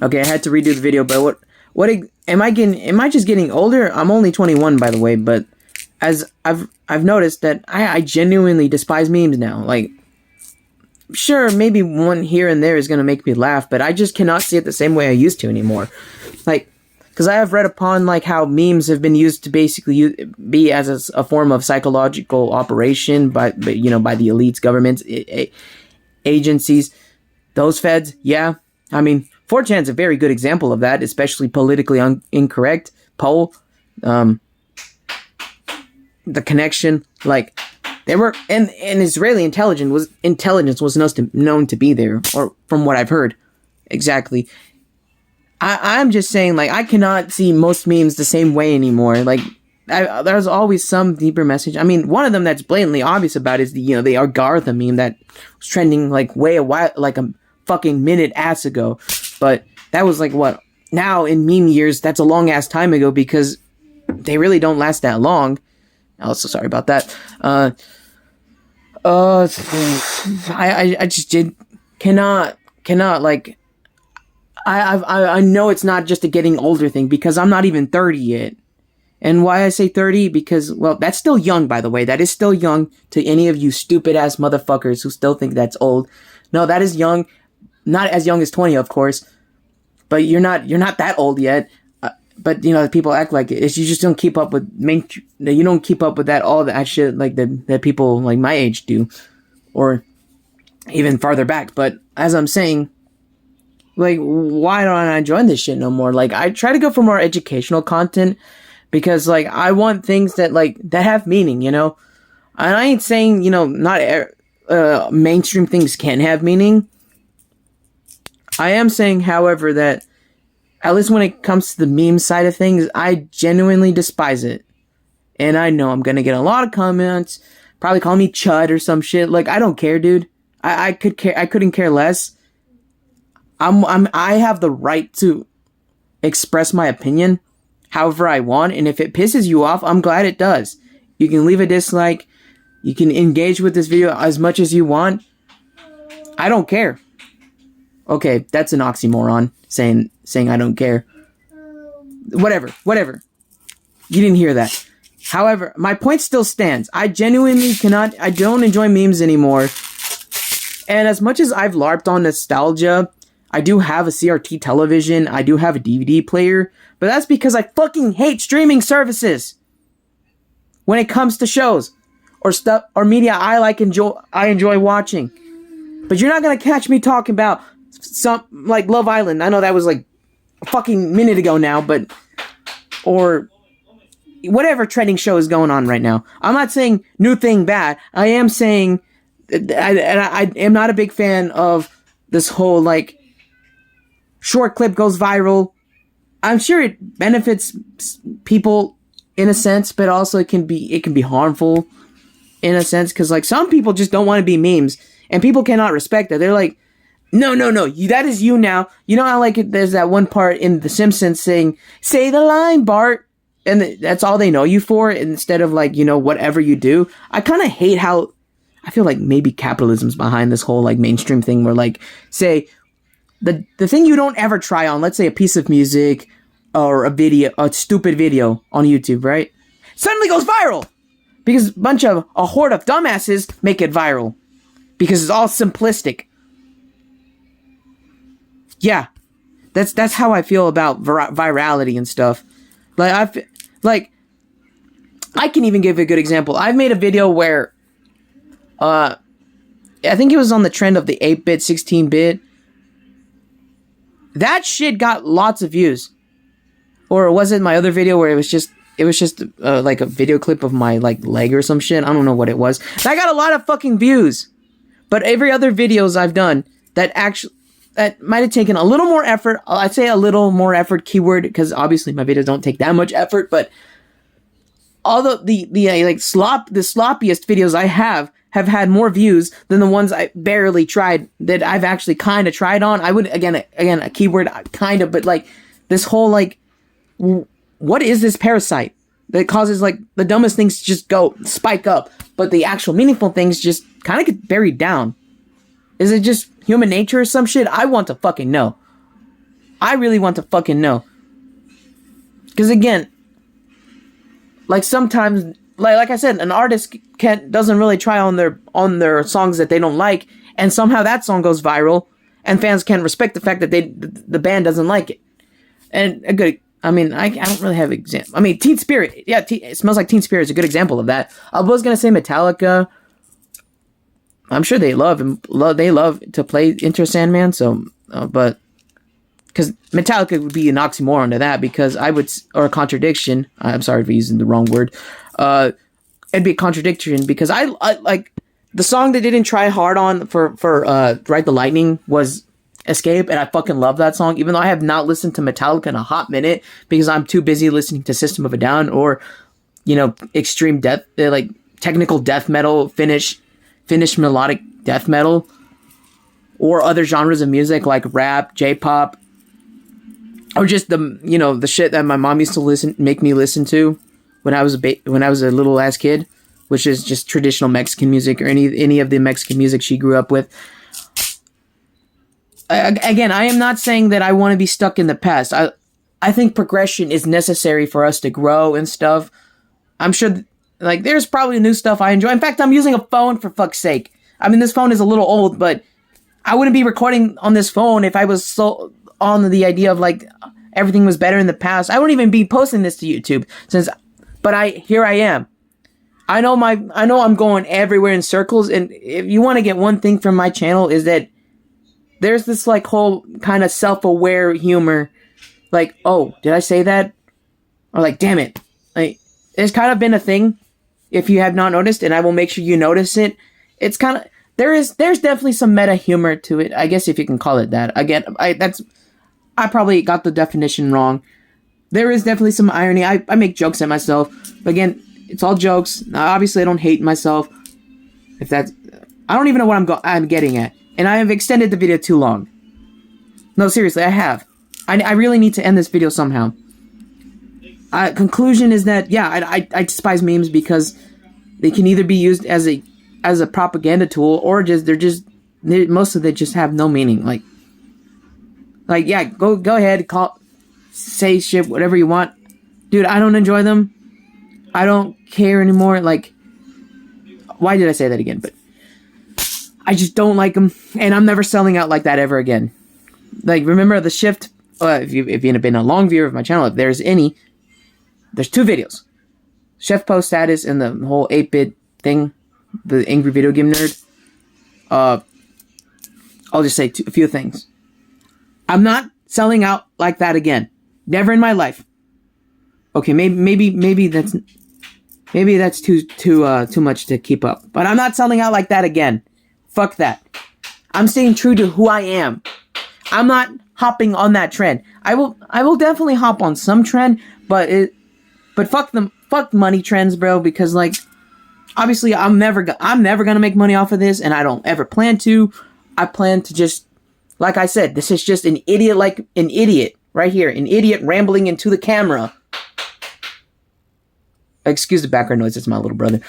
Okay, I had to redo the video, but am I getting? Am I just getting older? I'm only 21, by the way, but as I've noticed that I genuinely despise memes now. Like, sure, maybe one here and there is gonna make me laugh, but I just cannot see it the same way I used to anymore. Like, because I have read upon like how memes have been used to basically be as a form of psychological operation by the elites, governments, agencies, those feds. Yeah, I mean, 4chan's a very good example of that, especially politically incorrect poll. The connection, like, they were, and Israeli intelligence was known to be there, or from what I've heard, exactly. I'm just saying, like, I cannot see most memes the same way anymore. Like, there's always some deeper message. I mean, one of them that's blatantly obvious about is the Agartha meme that was trending like like a fucking minute ass ago. But that was like what? Now in meme years, that's a long ass time ago because they really don't last that long. Also, sorry about that. I just cannot like. I know it's not just a getting older thing because I'm not even 30 yet. And why I say 30? Because, well, that's still young, by the way. That is still young to any of you stupid ass motherfuckers who still think that's old. No, that is young. Not as young as 20, of course. But you're not that old yet. But, people act like it. You just don't keep up with you don't keep up with all that shit like that people like my age do. Or even farther back. But as I'm saying, like, why don't I join this shit no more? Like, I try to go for more educational content because, like, I want things that have meaning, And I ain't saying, not mainstream things can have meaning. I am saying, however, that at least when it comes to the meme side of things, I genuinely despise it. And I know I'm gonna get a lot of comments, probably call me Chud or some shit. Like, I don't care, dude. I couldn't care less. I have the right to express my opinion however I want, and if it pisses you off, I'm glad it does. You can leave a dislike, you can engage with this video as much as you want. I don't care. Okay, that's an oxymoron, saying I don't care. Whatever. You didn't hear that. However, my point still stands. I genuinely I don't enjoy memes anymore. And as much as I've LARPed on nostalgia, I do have a CRT television, I do have a DVD player, but that's because I fucking hate streaming services when it comes to shows or stuff or media I enjoy watching. But you're not gonna catch me talking about some like Love Island. I know that was like a fucking minute ago now, but or whatever trending show is going on right now. I'm not saying new thing bad. I am saying I am not a big fan of this whole like short clip goes viral. I'm sure it benefits people in a sense, but also it can be harmful in a sense because like some people just don't want to be memes and people cannot respect that. They're like, no, that is you now. You know how like there's that one part in The Simpsons saying, "Say the line, Bart," and that's all they know you for instead of like whatever you do. I kind of hate how I feel like maybe capitalism's behind this whole like mainstream thing where like say. The thing you don't ever try on, let's say a piece of music or a stupid video on YouTube, right? Suddenly goes viral because a horde of dumbasses make it viral because it's all simplistic. Yeah, that's how I feel about virality and stuff. Like I can even give a good example. I've made a video where, I think it was on the trend of the 8-bit, 16-bit. That shit got lots of views. Or was it my other video where it was just like a video clip of my like leg or some shit? I don't know what it was. That got a lot of fucking views. But every other videos I've done that might have taken a little more effort. I'd say a little more effort keyword because obviously my videos don't take that much effort, but all the sloppiest videos I have had more views than the ones I barely tried that I've actually kind of tried on. I would, again, a keyword, kind of, but like this whole like, what is this parasite that causes like the dumbest things to just go spike up, but the actual meaningful things just kind of get buried down? Is it just human nature or some shit? I want to fucking know. I really want to fucking know. Because again, like sometimes, like I said, an artist doesn't really try on their songs that they don't like, and somehow that song goes viral, and fans can't respect the fact that the band doesn't like it. And a good, I mean, I don't really have example. I mean, Teen Spirit, yeah, It Smells Like Teen Spirit is a good example of that. I was gonna say Metallica. I'm sure they love to play Enter Sandman. So, but because Metallica would be an oxymoron to that, because or a contradiction. I'm sorry for using the wrong word. It'd be a contradiction because I like the song that didn't try hard on for Ride the Lightning was Escape, and I fucking love that song, even though I have not listened to Metallica in a hot minute because I'm too busy listening to System of a Down or, extreme death, like technical death metal, Finnish melodic death metal, or other genres of music like rap, J-pop, or just the shit that my mom used to make me listen to when I was a little ass kid, which is just traditional Mexican music or any of the Mexican music she grew up with. Again, I am not saying that I want to be stuck in the past. I think progression is necessary for us to grow and stuff. I'm sure, there's probably new stuff I enjoy. In fact, I'm using a phone, for fuck's sake. I mean, this phone is a little old, but I wouldn't be recording on this phone if I was so on the idea of, everything was better in the past. I wouldn't even be posting this to YouTube, but here I am. I know I'm going everywhere in circles, and if you want to get one thing from my channel is that there's this whole kind of self-aware humor, oh, did I say that? Or damn it. It's kind of been a thing, if you have not noticed, and I will make sure you notice it. It's kind of, there's definitely some meta humor to it, I guess, if you can call it that. Again, I probably got the definition wrong. There is definitely some irony. I make jokes at myself, but again, it's all jokes. Now, obviously, I don't hate myself. I don't even know what I'm getting at. And I have extended the video too long. No, seriously, I have. I really need to end this video somehow. Conclusion is that, yeah, I despise memes because they can either be used as a propaganda tool, or most of it just have no meaning. Yeah, go ahead, say shit, whatever you want. Dude, I don't enjoy them. I don't care anymore. Why did I say that again? But I just don't like them, and I'm never selling out like that ever again. Remember the shift? If you've been a long viewer of my channel, if there's any, there's two videos: Chef Post Status and the whole 8-bit thing, the angry video game nerd. I'll just say a few things. I'm not selling out like that again. Never in my life. Okay, maybe that's too much to keep up. But I'm not selling out like that again. Fuck that. I'm staying true to who I am. I'm not hopping on that trend. I will definitely hop on some trend, but fuck them, fuck money trends, bro, because obviously I'm never gonna make money off of this, and I don't ever plan to. I plan to just, like I said, this is just an idiot right here, an idiot rambling into the camera. Excuse the background noise, it's my little brother.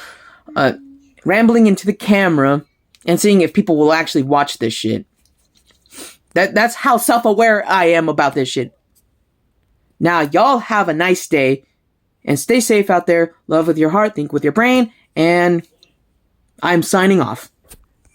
Rambling into the camera and seeing if people will actually watch this shit. That's how self-aware I am about this shit. Now, y'all have a nice day, and stay safe out there. Love with your heart, think with your brain, and I'm signing off.